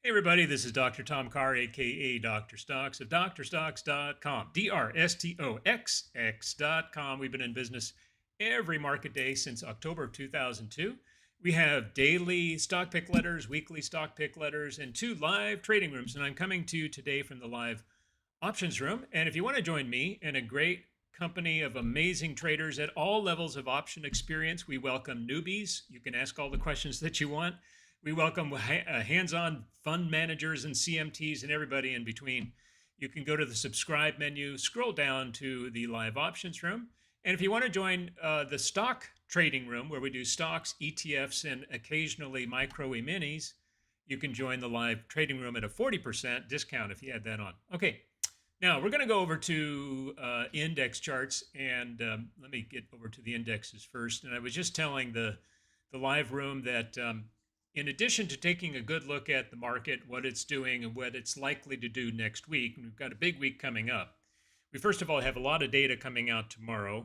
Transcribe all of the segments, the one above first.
Hey everybody, this is Dr. Tom Carr, aka Dr. Stoxx of drstoxx.com, drstoxx.com. We've been in business every market day since October of 2002. We have daily stock pick letters, weekly stock pick letters, and two live trading rooms. And I'm coming to you today from the live options room. And if you want to join me and a great company of amazing traders at all levels of option experience, we welcome newbies. You can ask all the questions that you want. We welcome hands-on fund managers and CMTs and everybody in between. You can go to the subscribe menu, scroll down to the live options room. And if you want to join the stock trading room where we do stocks, ETFs, and occasionally micro E-minis, you can join the live trading room at a 40% discount if you add that on. Okay, now we're going to go over to index charts, and let me get over to the indexes first. And I was just telling the live room that in addition to taking a good look at the market, what it's doing and what it's likely to do next week, and we've got a big week coming up. We first of all have a lot of data coming out tomorrow.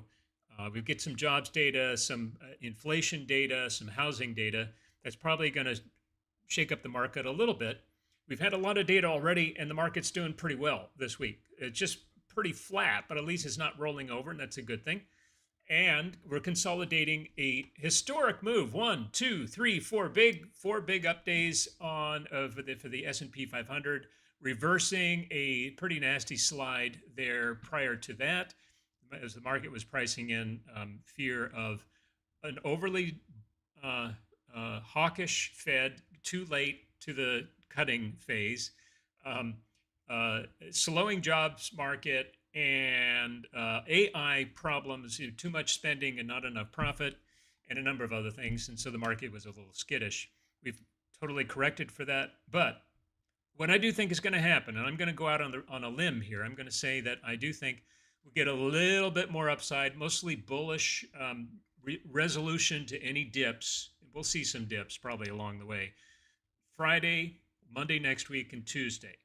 We get some jobs data, some inflation data, some housing data. That's probably going to shake up the market a little bit. We've had a lot of data already, and the market's doing pretty well this week. It's just pretty flat, but at least it's not rolling over, and that's a good thing. And we're consolidating a historic move. One, two, three, four big up days on for the S&P 500, reversing a pretty nasty slide there prior to that, as the market was pricing in fear of an overly hawkish Fed, too late to the cutting phase, slowing jobs market, and AI problems, too much spending and not enough profit, and a number of other things. And so the market was a little skittish. We've totally corrected for that. But what I do think is going to happen, and I'm going to go out on a limb here, I'm going to say that I do think we'll get a little bit more upside, mostly bullish resolution to any dips. We'll see some dips probably along the way. Friday, Monday next week, and Tuesday.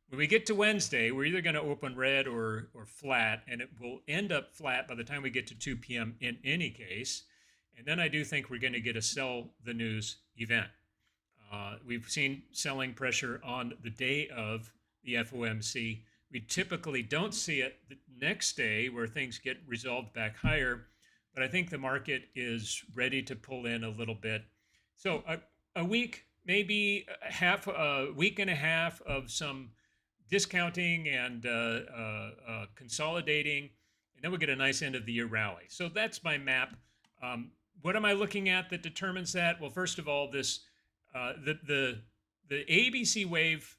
When we get to Wednesday, we're either going to open red or flat, and it will end up flat by the time we get to 2 p.m. in any case. And then I do think we're going to get a sell the news event. We've seen selling pressure on the day of the FOMC. We typically don't see it the next day where things get resolved back higher, but I think the market is ready to pull in a little bit. So a week, maybe a week and a half of some discounting and consolidating, and then we'll get a nice end of the year rally. So that's my map. What am I looking at that determines that? Well, first of all, this the ABC wave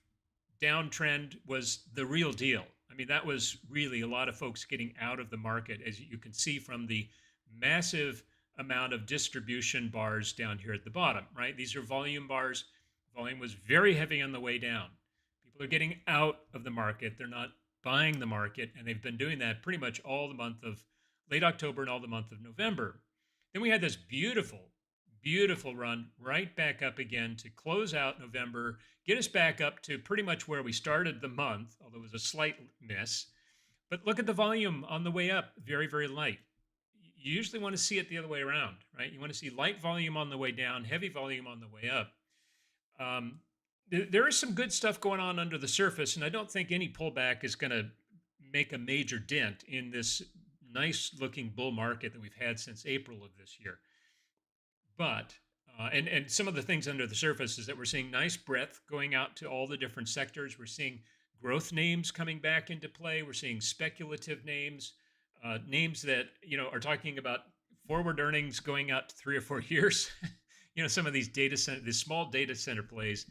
downtrend was the real deal. I mean, that was really a lot of folks getting out of the market, as you can see from the massive amount of distribution bars down here at the bottom, right? These are volume bars. Volume was very heavy on the way down. People are getting out of the market. They're not buying the market, and they've been doing that pretty much all the month of late October and all the month of November. Then we had this beautiful run right back up again to close out November, get us back up to pretty much where we started the month, although it was a slight miss. But look at the volume on the way up, very, very light. You usually want to see it the other way around, right? You want to see light volume on the way down, heavy volume on the way up. There is some good stuff going on under the surface, and I don't think any pullback is going to make a major dent in this nice looking bull market that we've had since April of this year. But, and some of the things under the surface is that we're seeing nice breadth going out to all the different sectors. We're seeing growth names coming back into play. We're seeing speculative names, names that, are talking about forward earnings going out to 3 or 4 years. Some of these these small data center plays,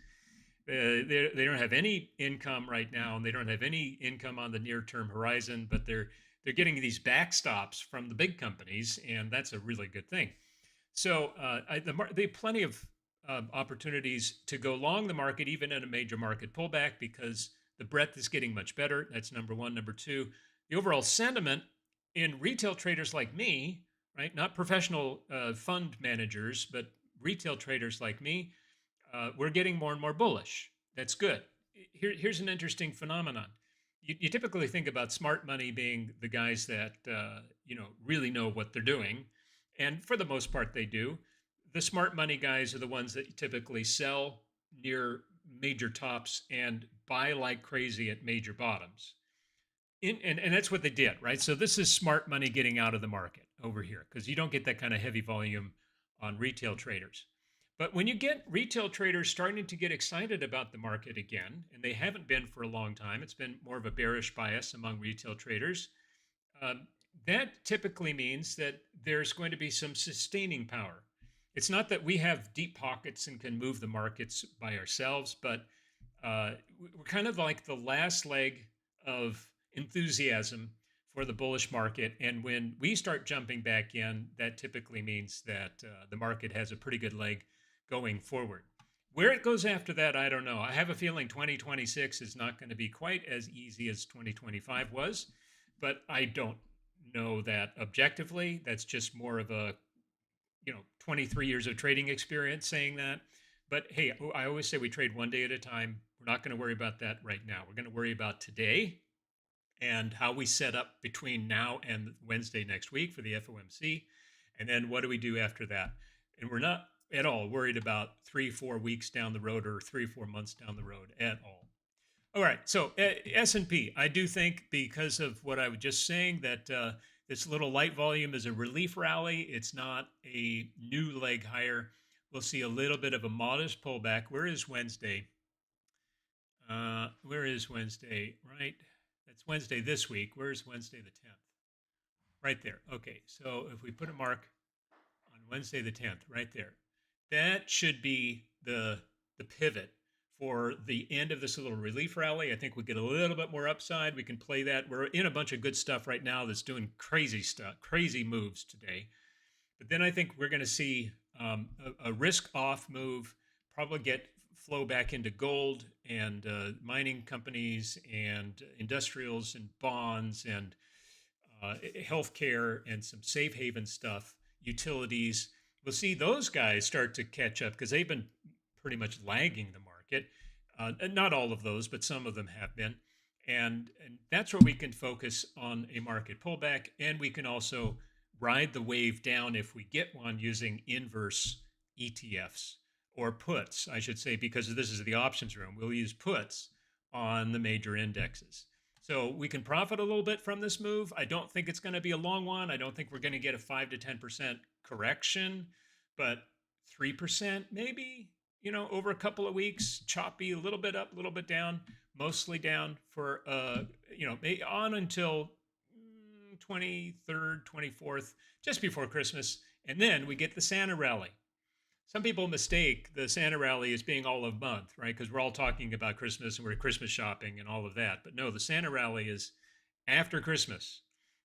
they don't have any income right now, and they don't have any income on the near-term horizon, but they're getting these backstops from the big companies, and that's a really good thing. So they have plenty of opportunities to go long the market, even in a major market pullback, because the breadth is getting much better. That's number one. Number two, the overall sentiment in retail traders like me, right? Not professional fund managers, but retail traders like me, we're getting more and more bullish. That's good. Here's an interesting phenomenon. You typically think about smart money being the guys that really know what they're doing, and for the most part they do. The smart money guys are the ones that typically sell near major tops and buy like crazy at major bottoms. And that's what they did, right? So this is smart money getting out of the market over here because you don't get that kind of heavy volume on retail traders. But when you get retail traders starting to get excited about the market again, and they haven't been for a long time, it's been more of a bearish bias among retail traders. Um, that typically means that there's going to be some sustaining power. It's not that we have deep pockets and can move the markets by ourselves, but we're kind of like the last leg of enthusiasm for the bullish market. And when we start jumping back in, that typically means that the market has a pretty good leg going forward. Where it goes after that, I don't know. I have a feeling 2026 is not going to be quite as easy as 2025 was, but I don't know that objectively. That's just more of a 23 years of trading experience saying that. But hey, I always say we trade one day at a time. We're not going to worry about that right now. We're going to worry about today and how we set up between now and Wednesday next week for the FOMC. And then what do we do after that? And we're not at all worried about 3-4 weeks down the road or 3-4 months down the road at all. All right, so S&P, I do think because of what I was just saying that this little light volume is a relief rally. It's not a new leg higher. We'll see a little bit of a modest pullback. Where is Wednesday? Where is Wednesday? Right, that's Wednesday this week. Where's Wednesday the 10th? Right there. Okay, so if we put a mark on Wednesday the 10th, right there, that should be the pivot for the end of this little relief rally. I think we get a little bit more upside. We can play that. We're in a bunch of good stuff right now that's doing crazy stuff, crazy moves today. But then I think we're going to see a risk-off move, probably get flow back into gold and mining companies and industrials and bonds and healthcare and some safe haven stuff, utilities. We'll see those guys start to catch up because they've been pretty much lagging the market. Not all of those, but some of them have been. And that's where we can focus on a market pullback. And we can also ride the wave down if we get one using inverse ETFs or puts, I should say, because this is the options room. We'll use puts on the major indexes. So we can profit a little bit from this move. I don't think it's going to be a long one. I don't think we're going to get a 5 to 10% correction, but 3% maybe, over a couple of weeks, choppy, a little bit up, a little bit down, mostly down for, on until 23rd, 24th, just before Christmas. And then we get the Santa rally. Some people mistake the Santa rally as being all of month, right? Because we're all talking about Christmas and we're Christmas shopping and all of that. But no, the Santa rally is after Christmas.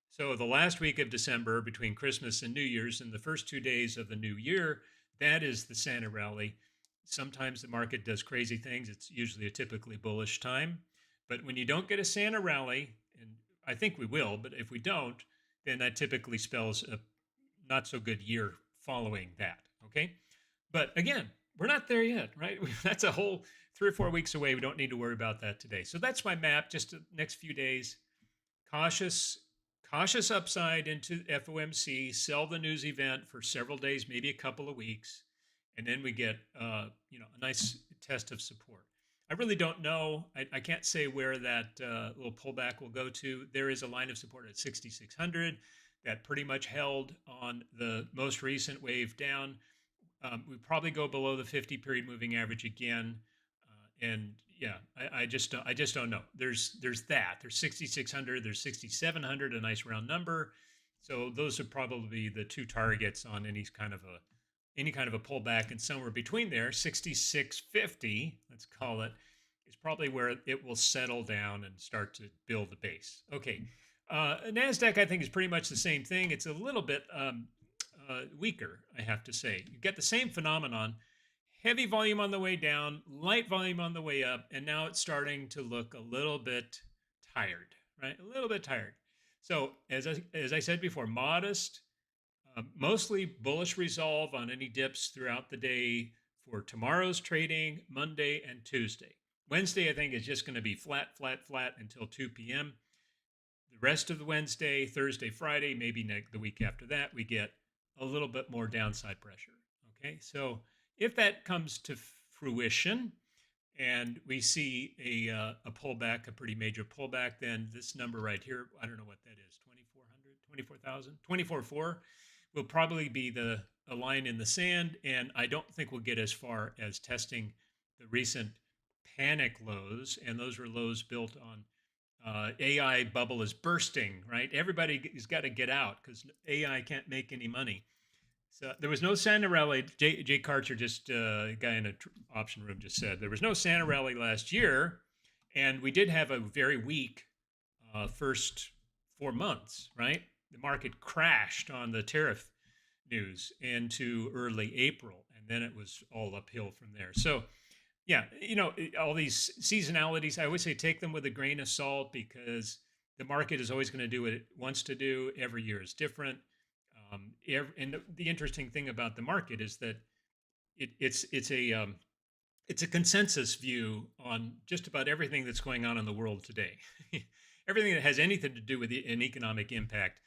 So the last week of December between Christmas and New Year's and the first 2 days of the new year, that is the Santa rally. Sometimes the market does crazy things. It's usually a typically bullish time. But when you don't get a Santa rally, and I think we will, but if we don't, then that typically spells a not so good year following that, okay? But again, we're not there yet, right? That's a whole 3 or 4 weeks away. We don't need to worry about that today. So that's my map, just the next few days. Cautious upside into FOMC, sell the news event for several days, maybe a couple of weeks, and then we get a nice test of support. I really don't know. I can't say where that little pullback will go to. There is a line of support at 6,600 that pretty much held on the most recent wave down. We probably go below the 50 period moving average again, and yeah, I just don't know. There's 6,600, there's 6,700, a nice round number. So those are probably the two targets on any kind of a pullback, and somewhere between there, 6,650, let's call it, is probably where it will settle down and start to build the base. Okay, NASDAQ I think is pretty much the same thing. It's a little bit weaker, I have to say. You get the same phenomenon, heavy volume on the way down, light volume on the way up, and now it's starting to look a little bit tired, right? A little bit tired. So as I said before, modest, mostly bullish resolve on any dips throughout the day for tomorrow's trading, Monday and Tuesday. Wednesday, I think, is just going to be flat until 2 p.m. The rest of the Wednesday, Thursday, Friday, maybe the week after that, we get a little bit more downside pressure. Okay, so if that comes to fruition, and we see a pullback, a pretty major pullback, then this number right here, I don't know what that is, 2,400, 24,000, 24.4 will probably be a line in the sand. And I don't think we'll get as far as testing the recent panic lows. And those were lows built on AI bubble is bursting, right? Everybody has got to get out because AI can't make any money. So there was no Santa rally. Jay Karcher, just a guy in an option room, just said there was no Santa rally last year, and we did have a very weak first 4 months. Right, the market crashed on the tariff news into early April, and then it was all uphill from there. So yeah, all these seasonalities, I always say take them with a grain of salt because the market is always going to do what it wants to do. Every year is different. And the interesting thing about the market is that it's a consensus view on just about everything that's going on in the world today. Everything that has anything to do with an economic impact,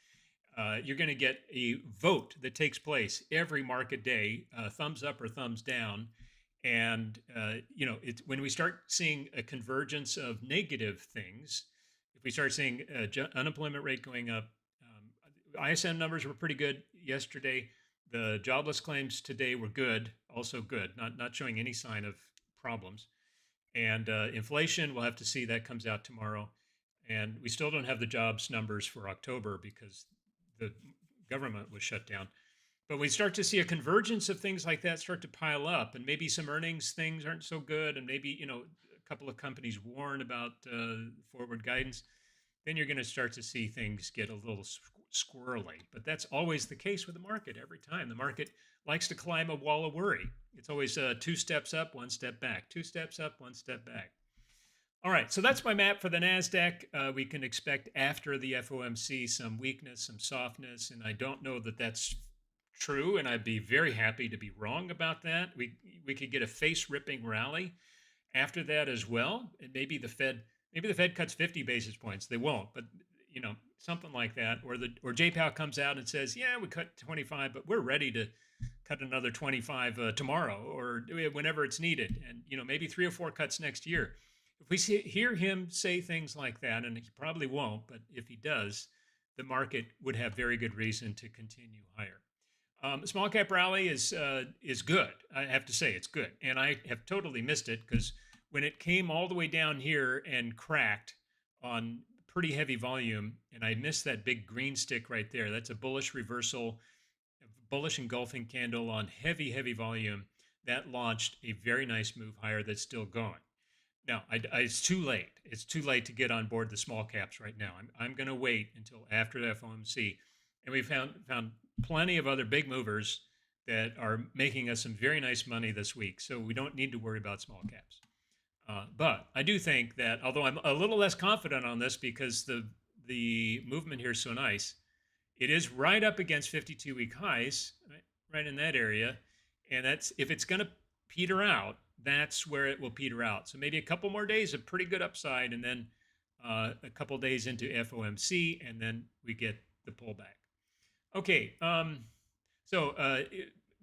you're going to get a vote that takes place every market day, thumbs up or thumbs down. And it's when we start seeing a convergence of negative things, if we start seeing unemployment rate going up, ISM numbers were pretty good yesterday. The jobless claims today were good, also good, not showing any sign of problems. And inflation, we'll have to see, that comes out tomorrow. And we still don't have the jobs numbers for October because the government was shut down. But we start to see a convergence of things like that start to pile up, and maybe some earnings things aren't so good, and maybe a couple of companies warn about forward guidance. Then you're going to start to see things get a little squirrely. But that's always the case with the market. Every time the market likes to climb a wall of worry. It's always 2 steps up, 1 step back, 2 steps up, 1 step back. All right, so that's my map for the NASDAQ. We can expect after the FOMC some weakness, some softness, and I don't know that that's true, and I'd be very happy to be wrong about that. We could get a face-ripping rally after that as well, and maybe the Fed cuts 50 basis points. They won't, but something like that, or J-Powell comes out and says, yeah, we cut 25, but we're ready to cut another 25 tomorrow or whenever it's needed, and maybe 3 or 4 cuts next year. If we hear him say things like that, and he probably won't, but if he does, the market would have very good reason to continue higher. Small cap rally is good. I have to say it's good, and I have totally missed it because when it came all the way down here and cracked on pretty heavy volume, and I missed that big green stick right there. That's a bullish reversal, a bullish engulfing candle on heavy volume that launched a very nice move higher that's still going. Now, it's too late. It's too late to get on board the small caps right now. I'm going to wait until after the FOMC, and we found plenty of other big movers that are making us some very nice money this week. So we don't need to worry about small caps. But I do think that, although I'm a little less confident on this because the movement here is so nice, it is right up against 52-week highs, right in that area. And that's, if it's going to peter out, that's where it will peter out. So maybe a couple more days of pretty good upside, and then a couple days into FOMC, and then we get the pullback. Okay, so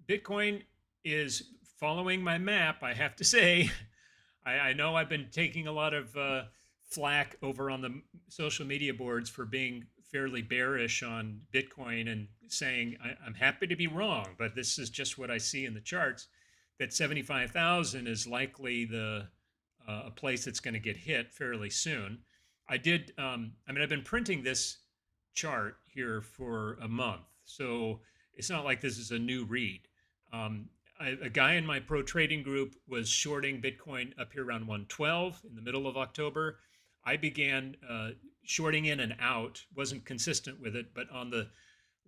Bitcoin is following my map, I have to say. I know I've been taking a lot of flack over on the social media boards for being fairly bearish on Bitcoin and saying I'm happy to be wrong, but this is just what I see in the charts, that 75,000 is likely a place that's going to get hit fairly soon. I've been printing this chart here for a month, so it's not like this is a new read. A guy in my pro trading group was shorting Bitcoin up here around 112 in the middle of October. I began shorting in and out, wasn't consistent with it, but on the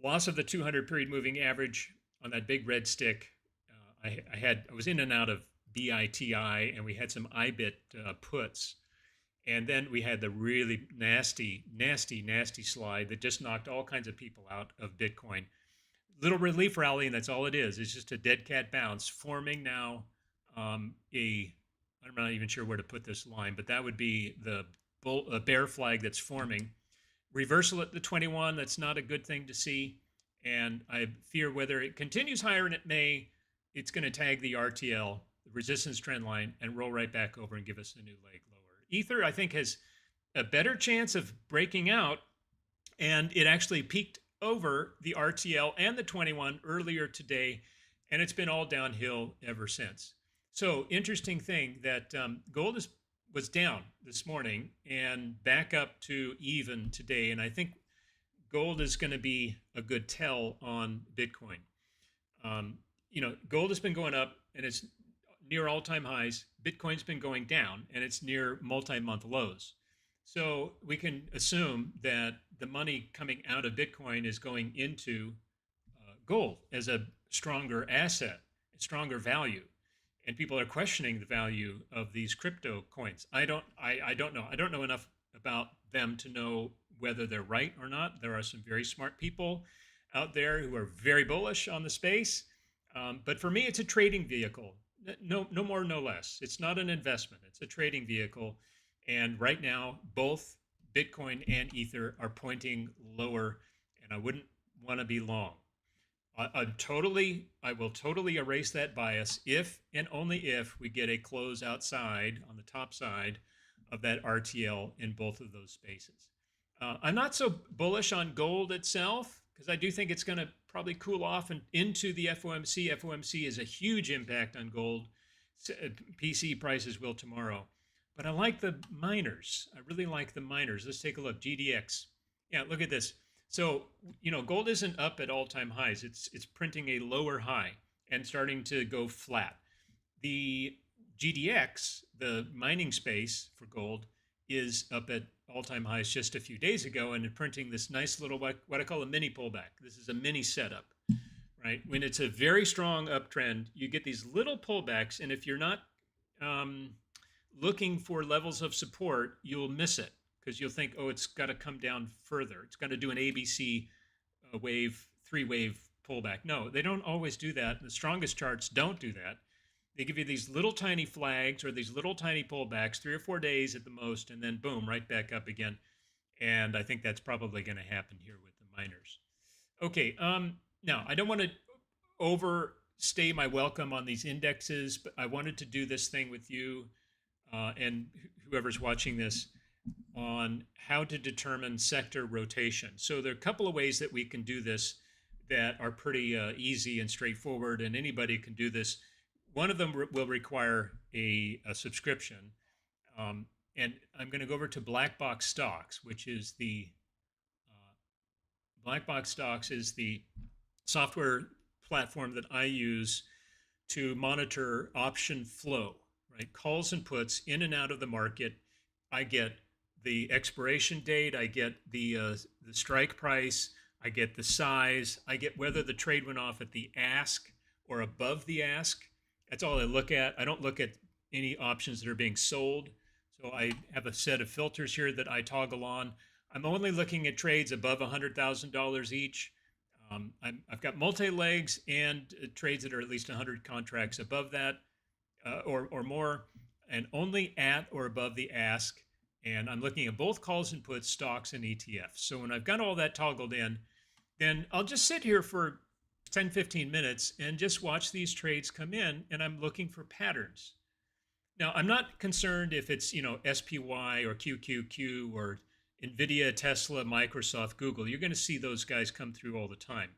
loss of the 200 period moving average on that big red stick, I was in and out of BITI, and we had some IBIT puts. And then we had the really nasty slide that just knocked all kinds of people out of Bitcoin. Little relief rally, and that's all it is. It's just a dead cat bounce forming now I'm not even sure where to put this line, but that would be a bear flag that's forming. Reversal at the 21, that's not a good thing to see. And I fear whether it continues higher, and it may, it's going to tag the RTL, resistance trend line and roll right back over and give us a new leg lower. Ether, I think, has a better chance of breaking out, and it actually peaked over the RTL and the 21 earlier today, and it's been all downhill ever since. So interesting thing that gold was down this morning and back up to even today, and I think gold is going to be a good tell on Bitcoin. Gold has been going up and it's near all-time highs. Bitcoin's been going down and it's near multi-month lows. So we can assume that the money coming out of Bitcoin is going into gold as a stronger asset, a stronger value. And people are questioning the value of these crypto coins. I don't know. I don't know enough about them to know whether they're right or not. There are some very smart people out there who are very bullish on the space. But for me, it's a trading vehicle. No more, no less. It's not an investment. It's a trading vehicle. And right now, both Bitcoin and Ether are pointing lower, and I wouldn't want to be long. I will totally erase that bias if and only if we get a close outside on the top side of that RTL in both of those spaces. I'm not so bullish on gold itself because I do think it's going to probably cool off and into the FOMC. FOMC is a huge impact on gold. PC prices will tomorrow. But I like the miners. I really like the miners. Let's take a look. GDX. Yeah, look at this. So, gold isn't up at all-time highs. It's printing a lower high and starting to go flat. The GDX, the mining space for gold, is up at all-time highs just a few days ago and printing this nice little, what I call a mini pullback. This is a mini setup, right? When it's a very strong uptrend, you get these little pullbacks, and if you're not looking for levels of support, you'll miss it because you'll think, oh, it's got to come down further. It's got to do an ABC wave, 3-wave pullback. No, they don't always do that. The strongest charts don't do that. They give you these little tiny flags or these little tiny pullbacks, 3 or 4 days at the most, and then boom, right back up again. And I think that's probably going to happen here with the miners. Okay, now I don't want to overstay my welcome on these indexes, but I wanted to do this thing with you and whoever's watching this on how to determine sector rotation. So there are a couple of ways that we can do this that are pretty easy and straightforward, and anybody can do this. One of them will require a subscription. And I'm going to go over to Black Box Stoxx, which is the Black Box Stoxx is the software platform that I use to monitor option flow, right? Calls and puts in and out of the market. I get the expiration date. I get the strike price. I get the size. I get whether the trade went off at the ask or above the ask. That's all I look at. I don't look at any options that are being sold. So I have a set of filters here that I toggle on. I'm only looking at trades above $100,000 each. I've got multi-legs and trades that are at least 100 contracts above that or more, and only at or above the ask. And I'm looking at both calls and puts, stocks, and ETFs. So when I've got all that toggled in, then I'll just sit here for 10, 15 minutes and just watch these trades come in, and I'm looking for patterns. Now, I'm not concerned if it's, SPY or QQQ or NVIDIA, Tesla, Microsoft, Google. You're going to see those guys come through all the time.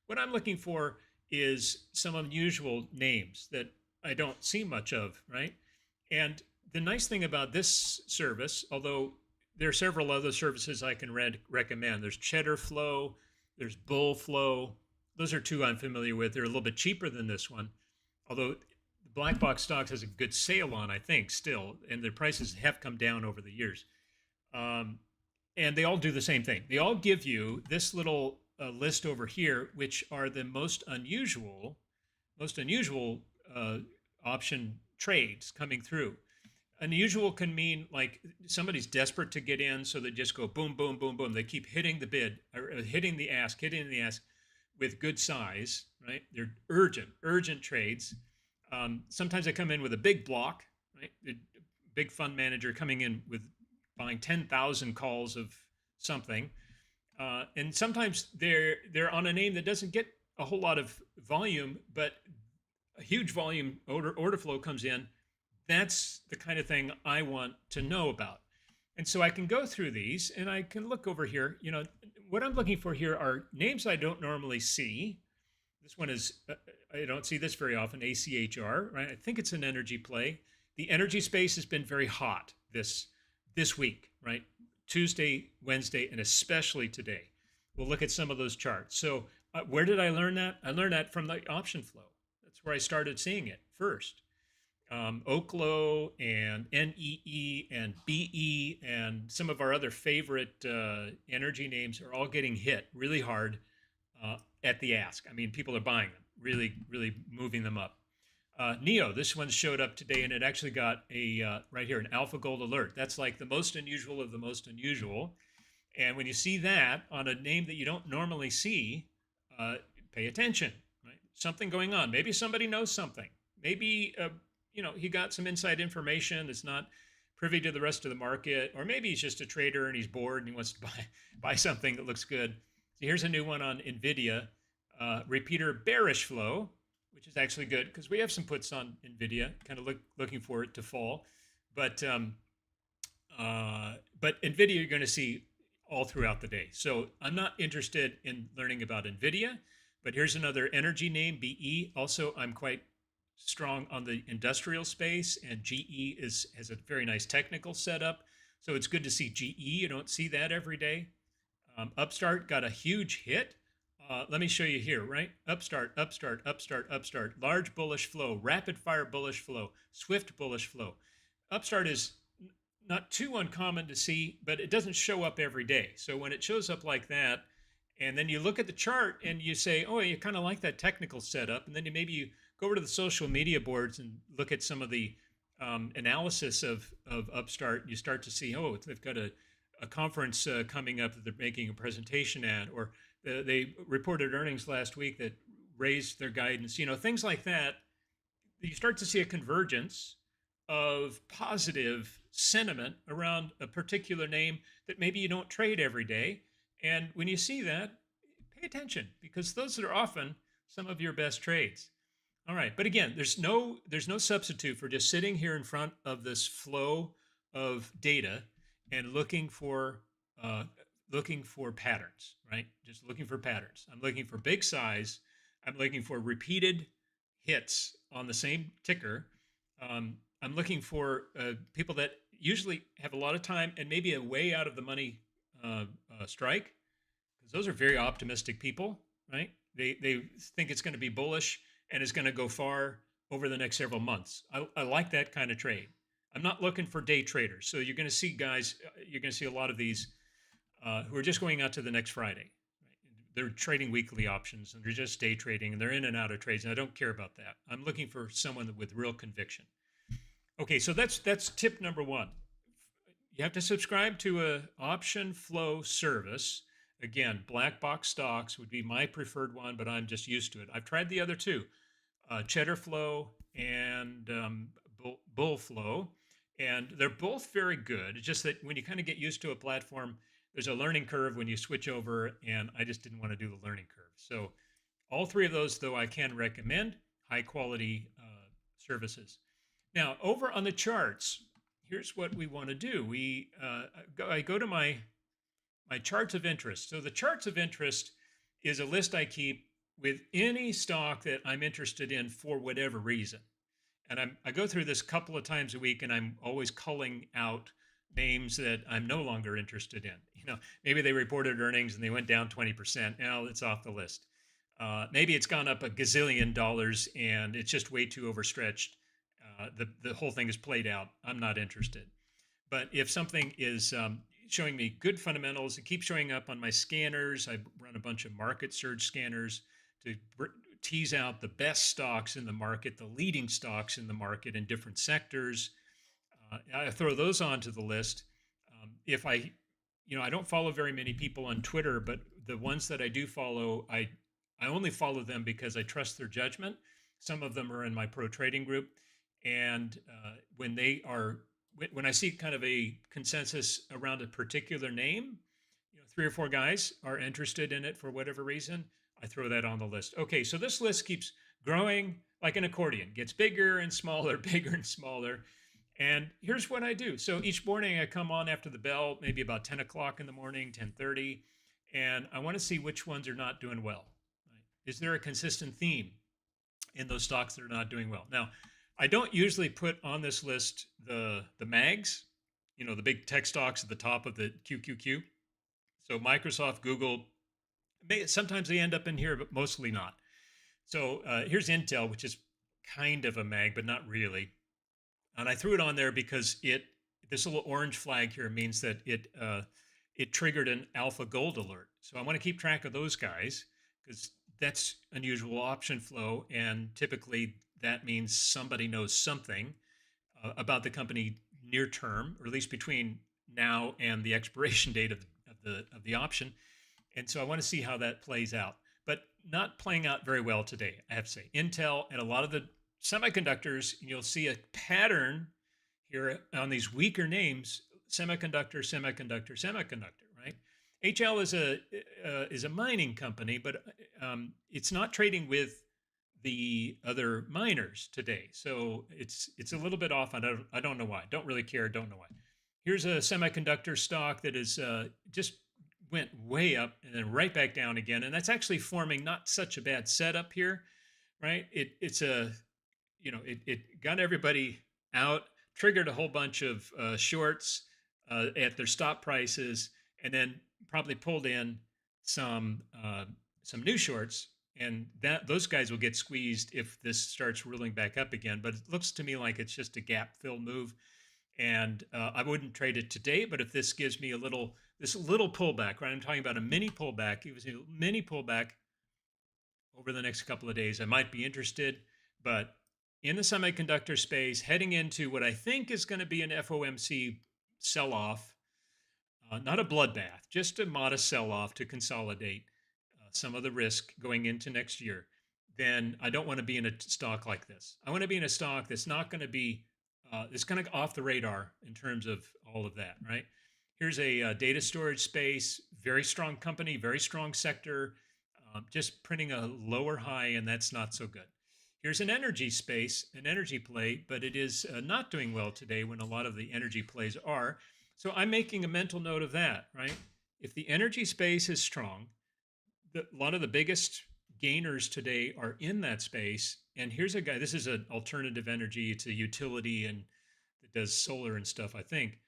What I'm looking for is some unusual names that I don't see much of, right? And the nice thing about this service, although there are several other services I can recommend. There's Cheddar Flow, there's Bull Flow. Those are two I'm familiar with. They're a little bit cheaper than this one, although Black Box Stoxx has a good sale on, I think, still, and their prices have come down over the years. And they all do the same thing. They all give you this little list over here, which are the most unusual option trades coming through. Unusual can mean like somebody's desperate to get in, so they just go boom, boom, boom, boom. They keep hitting the bid, or hitting the ask with good size, right? They're urgent trades. Sometimes they come in with a big block, right? The big fund manager coming in with buying 10,000 calls of something. And sometimes they're on a name that doesn't get a whole lot of volume, but a huge volume order flow comes in, that's the kind of thing I want to know about. And so I can go through these and I can look over here. What I'm looking for here are names I don't normally see. This one is, I don't see this very often, ACHR, right? I think it's an energy play. The energy space has been very hot this week, right? Tuesday, Wednesday, and especially today. We'll look at some of those charts. So where did I learn that? I learned that from the option flow. That's where I started seeing it first. OKLO and NEE and BE and some of our other favorite energy names are all getting hit really hard at the ask. I mean, people are buying them, really, really moving them up. NEO, this one showed up today, and it actually got a right here, an alpha gold alert. That's like the most unusual of the most unusual. And when you see that on a name that you don't normally see, pay attention. Right? Something going on. Maybe somebody knows something. Maybe he got some inside information that's not privy to the rest of the market, or maybe he's just a trader and he's bored and he wants to buy something that looks good. So here's a new one on NVIDIA, repeater bearish flow, which is actually good because we have some puts on NVIDIA, kind of looking for it to fall. But NVIDIA you're going to see all throughout the day. So I'm not interested in learning about NVIDIA, but here's another energy name, BE. Also, I'm quite strong on the industrial space, and GE has a very nice technical setup. So it's good to see GE. You don't see that every day. Upstart got a huge hit. Let me show you here, right? Upstart, upstart, upstart, upstart. Large bullish flow, rapid fire bullish flow, swift bullish flow. Upstart is not too uncommon to see, but it doesn't show up every day. So when it shows up like that, and then you look at the chart and you say, oh, you kind of like that technical setup, and then maybe you go over to the social media boards and look at some of the analysis of Upstart. You start to see, oh, they've got a conference coming up that they're making a presentation at, or they reported earnings last week that raised their guidance. Things like that. You start to see a convergence of positive sentiment around a particular name that maybe you don't trade every day. And when you see that, pay attention, because those are often some of your best trades. All right, but again, there's no substitute for just sitting here in front of this flow of data and looking for patterns, right? Just looking for patterns. I'm looking for big size. I'm looking for repeated hits on the same ticker. I'm looking for people that usually have a lot of time and maybe a way out of the money strike, because those are very optimistic people, right? They think it's going to be bullish and is going to go far over the next several months. I like that kind of trade. I'm not looking for day traders. So you're going to see guys, you're going to see a lot of these who are just going out to the next Friday. Right? They're trading weekly options and they're just day trading and they're in and out of trades. And I don't care about that. I'm looking for someone with real conviction. Okay, so that's tip number one. You have to subscribe to an option flow service. Again, black box Stoxx would be my preferred one, but I'm just used to it. I've tried the other two, Cheddar Flow and Bull Flow, and they're both very good. It's just that when you kind of get used to a platform, there's a learning curve when you switch over, and I just didn't want to do the learning curve. So all three of those, though, I can recommend high quality services. Now, over on the charts, here's what we want to do. I go to my charts of interest. So the charts of interest is a list I keep with any stock that I'm interested in for whatever reason. And I go through this a couple of times a week, and I'm always culling out names that I'm no longer interested in. Maybe they reported earnings and they went down 20%. Now it's off the list. Maybe it's gone up a gazillion dollars and it's just way too overstretched. The whole thing is played out. I'm not interested. But if something is showing me good fundamentals, it keeps showing up on my scanners. I run a bunch of market surge scanners to tease out the best stocks in the market, the leading stocks in the market in different sectors. I throw those onto the list. If I don't follow very many people on Twitter, but the ones that I do follow, I only follow them because I trust their judgment. Some of them are in my pro trading group. And when I see kind of a consensus around a particular name, 3 or 4 guys are interested in it for whatever reason, I throw that on the list. Okay, so this list keeps growing like an accordion, gets bigger and smaller, bigger and smaller. And here's what I do. So each morning I come on after the bell, maybe about 10 o'clock in the morning, 10:30, and I want to see which ones are not doing well. Right? Is there a consistent theme in those stocks that are not doing well? Now, I don't usually put on this list the mags, the big tech stocks at the top of the QQQ. So Microsoft, Google, sometimes they end up in here, but mostly not. So here's Intel, which is kind of a mag, but not really. And I threw it on there because this little orange flag here means that it triggered an alpha gold alert. So I want to keep track of those guys because that's unusual option flow, and typically that means somebody knows something about the company near term, or at least between now and the expiration date of the option. And so I want to see how that plays out, but not playing out very well today, I have to say. Intel and a lot of the semiconductors, you'll see a pattern here on these weaker names: semiconductor, semiconductor, semiconductor, right? HL is a mining company, but it's not trading with the other miners today. So it's a little bit off. I don't know why. Don't really care. Don't know why. Here's a semiconductor stock that is just went way up and then right back down again. And that's actually forming not such a bad setup here, right? It got everybody out, triggered a whole bunch of shorts at their stop prices, and then probably pulled in some new shorts, and those guys will get squeezed if this starts rolling back up again. But it looks to me like it's just a gap fill move, and I wouldn't trade it today. But if this gives me this little pullback, right? I'm talking about a mini pullback. It was a mini pullback over the next couple of days. I might be interested, but in the semiconductor space, heading into what I think is going to be an FOMC sell-off, not a bloodbath, just a modest sell-off to consolidate some of the risk going into next year, then I don't want to be in a stock like this. I want to be in a stock that's not going to be, it's kind of off the radar in terms of all of that, right? Here's a data storage space, very strong company, very strong sector, just printing a lower high, and that's not so good. Here's an energy space, an energy play, but it is not doing well today when a lot of the energy plays are. So I'm making a mental note of that, right? If the energy space is strong, a lot of the biggest gainers today are in that space. And here's a guy, this is an alternative energy. It's a utility and it does solar and stuff, I think.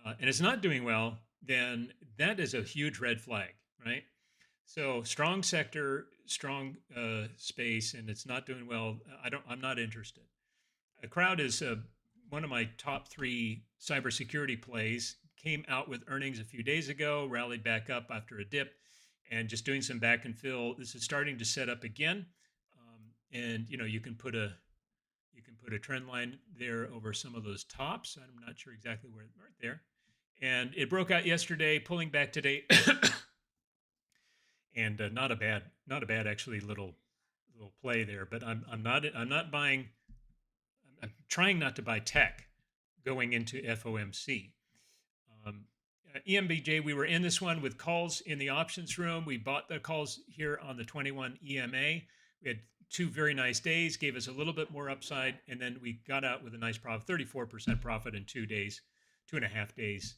And it's not doing well, then that is a huge red flag, right? So strong sector, strong space, and it's not doing well. I'm not interested. A Crowd is one of my top 3 cybersecurity plays. Came out with earnings a few days ago, rallied back up after a dip, and just doing some back and fill. This is starting to set up again, and you can put a trend line there over some of those tops. I'm not sure exactly where, right there, and it broke out yesterday, pulling back today. And not a bad actually little play there, but I'm not buying. I'm trying not to buy tech going into FOMC. EMBJ, we were in this one with calls in the options room. We bought the calls here on the 21 EMA. We had 2 very nice days, gave us a little bit more upside, and then we got out with a nice profit, 34% profit in 2 days, 2.5 days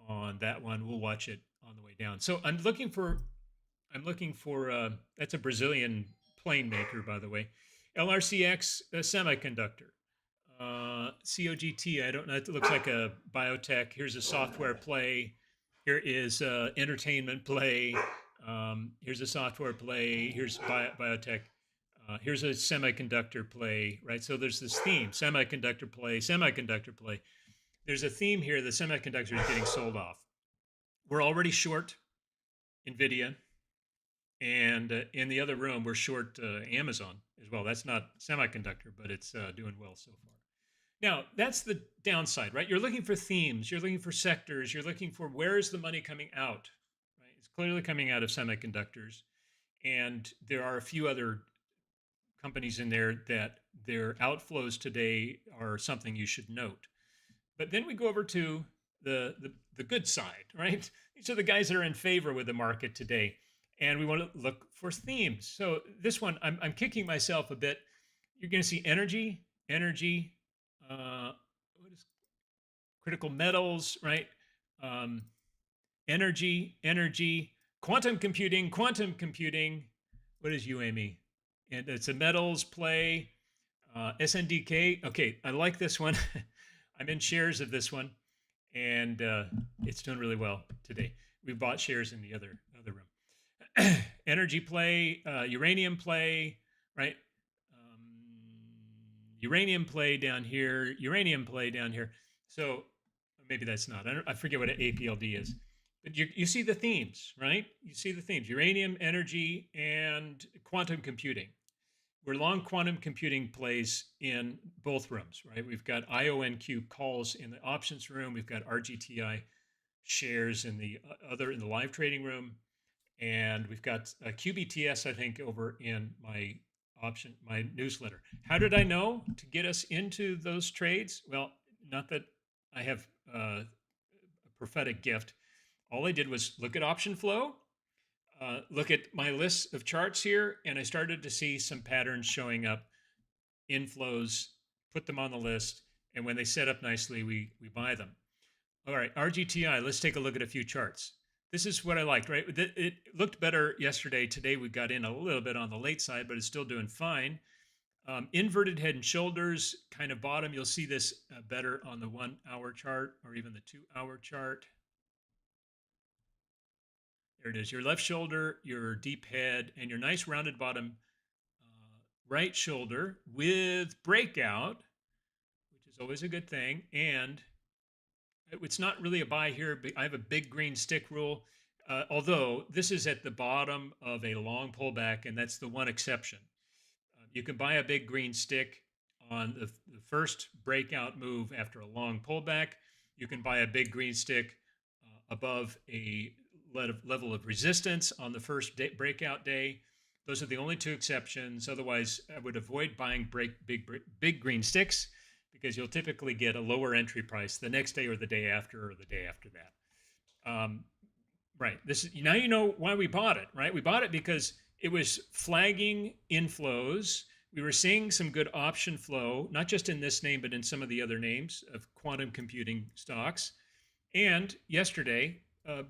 on that one. We'll watch it on the way down. So I'm looking for that's a Brazilian plane maker, by the way. LRCX, a semiconductor. COGT, I don't know. It looks like a biotech. Here's a software play. Here is entertainment play. Here's a software play. Here's biotech. Here's a semiconductor play, right? So there's this theme: semiconductor play, semiconductor play. There's a theme here. The semiconductor is getting sold off. We're already short NVIDIA. And in the other room, we're short Amazon as well. That's not semiconductor, but it's doing well so far. Now, that's the downside, right? You're looking for themes. You're looking for sectors. You're looking for where is the money coming out, right? It's clearly coming out of semiconductors. And there are a few other companies in there that their outflows today are something you should note. But then we go over to the good side, right? These are the guys that are in favor with the market today. And we want to look for themes. So this one, I'm kicking myself a bit. you're going to see energy, what is critical metals, right? Um, energy, quantum computing. What is UAMY? And it's a metals play. SNDK. Okay, I like this one. I'm in shares of this one, and it's doing really well today. We bought shares in the other room. Energy play, uranium play, right? Uranium play down here, uranium play down here. So maybe that's not. I forget what an APLD is. But you see the themes, right? You see the themes: uranium, energy, and quantum computing. We're long quantum computing plays in both rooms, right? We've got IONQ calls in the options room. We've got RGTI shares in the live trading room, and we've got QBTS, I think, over in my newsletter. How did I know to get us into those trades? Well, not that I have a prophetic gift. All I did was look at option flow, look at my list of charts here, and I started to see some patterns showing up, inflows, put them on the list, and when they set up nicely, we buy them. All right, RGTI, let's take a look at a few charts. This is what I liked, right? It looked better yesterday. Today we got in a little bit on the late side, but it's still doing fine. Inverted head and shoulders kind of bottom. You'll see this better on the 1 hour chart or even the 2 hour chart. There it is, your left shoulder, your deep head, and your nice rounded bottom right shoulder with breakout, which is always a good thing. And it's not really a buy here. I have a big green stick rule, although this is at the bottom of a long pullback, and that's the one exception. You can buy a big green stick on the first breakout move after a long pullback. You can buy a big green stick above a level of resistance on the first breakout day. Those are the only two exceptions. Otherwise, I would avoid buying big green sticks because you'll typically get a lower entry price the next day or the day after that. Right. Now you know why we bought it, right? We bought it because it was flagging inflows. We were seeing some good option flow, not just in this name, but in some of the other names of quantum computing stocks. And yesterday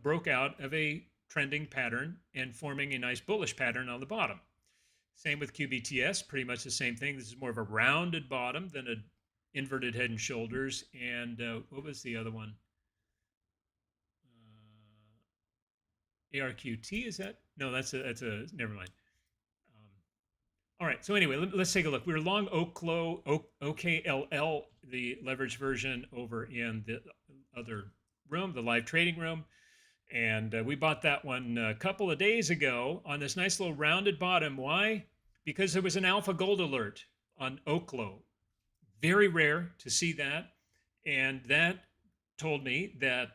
broke out of a trending pattern and forming a nice bullish pattern on the bottom. Same with QBTS, pretty much the same thing. This is more of a rounded bottom than an inverted head and shoulders. And what was the other one? ARQT, is that? No, that's a never mind. All right, so anyway, let's take a look. We were long OKLO, OKLL, the leverage version over in the other room, the live trading room. And we bought that one a couple of days ago on this nice little rounded bottom. Why? Because there was an alpha gold alert on OKLO. Very rare to see that. And that told me that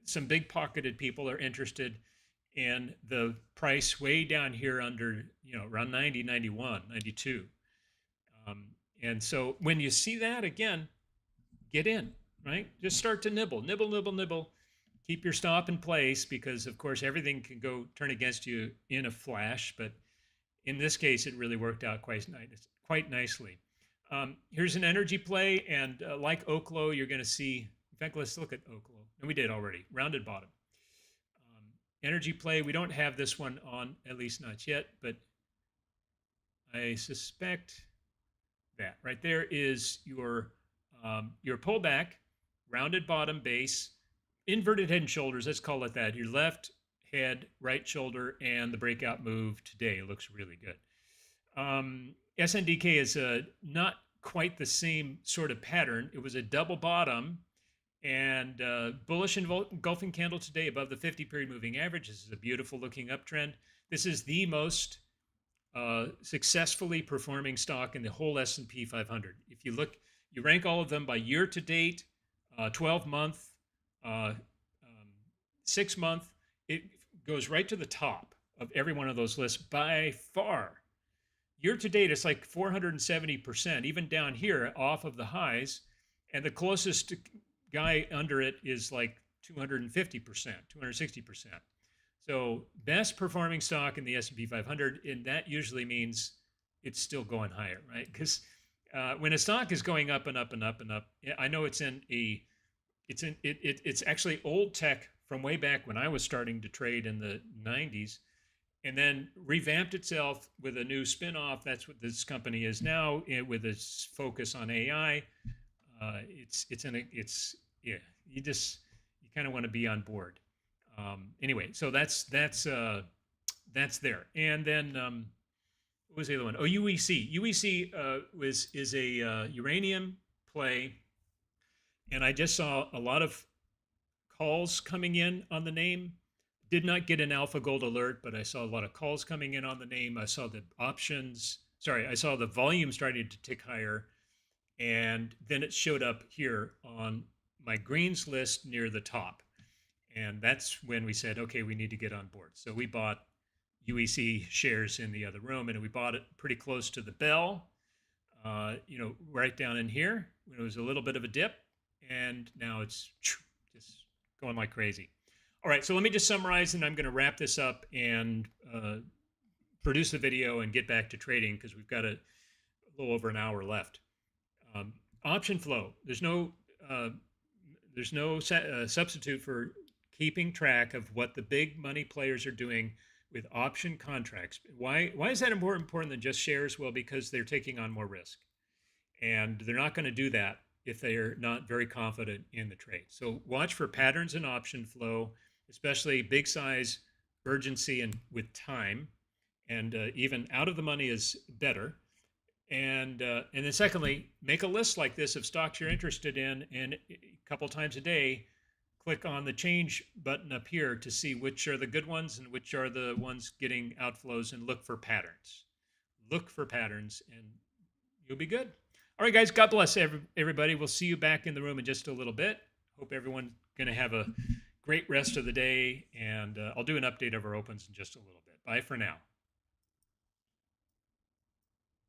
some big pocketed people are interested in the price way down here under, around 90, 91, 92. And so when you see that, again, get in, right? Just start to nibble. Keep your stop in place because, of course, everything can go turn against you in a flash. But in this case, it really worked out quite nicely. Here's an energy play. And like OKLO, you're going to see, in fact, let's look at OKLO. And we did already, rounded bottom. Energy play, we don't have this one on, at least not yet, but I suspect that right there is your pullback, rounded bottom base, inverted head and shoulders, let's call it that. Your left head, right shoulder, and the breakout move today looks really good. SNDK is not quite the same sort of pattern. It was a double bottom and bullish engulfing candle today above the 50-period moving average. This is a beautiful looking uptrend. This is the most successfully performing stock in the whole S&P 500. If you look, you rank all of them by year to date, 12-month, 6-month, it goes right to the top of every one of those lists by far. Year to date, it's like 470%, even down here off of the highs. And the closest guy under it is like 250%, 260%. So best performing stock in the S&P 500, and that usually means it's still going higher, right? Because when a stock is going up and up and up and up, I know it's actually old tech from way back when I was starting to trade in the 90s, and then revamped itself with a new spin-off. That's what this company is now, with its focus on AI. Yeah, you kind of want to be on board. Anyway, so that's there. And then what was the other one? Oh, UEC. UEC is a uranium play, and I just saw a lot of calls coming in on the name. Did not get an alpha gold alert, but I saw a lot of calls coming in on the name. I saw the I saw the volume starting to tick higher, and then it showed up here on my greens list near the top. And that's when we said, okay, we need to get on board. So we bought UEC shares in the other room, and we bought it pretty close to the bell, right down in here when it was a little bit of a dip, and now it's just going like crazy. All right, so let me just summarize, and I'm going to wrap this up and produce the video and get back to trading because we've got a little over an hour left. Option flow. There's no substitute for keeping track of what the big money players are doing with option contracts. Why is that more important than just shares? Well, because they're taking on more risk, and they're not going to do that if they are not very confident in the trade. So watch for patterns in option flow, especially big size, urgency, and with time. And even out of the money is better. And then secondly, make a list like this of stocks you're interested in, and a couple times a day, click on the change button up here to see which are the good ones and which are the ones getting outflows, and look for patterns. Look for patterns and you'll be good. All right, guys, God bless everybody. We'll see you back in the room in just a little bit. Hope everyone's going to have a great rest of the day, and I'll do an update of our opens in just a little bit. Bye for now.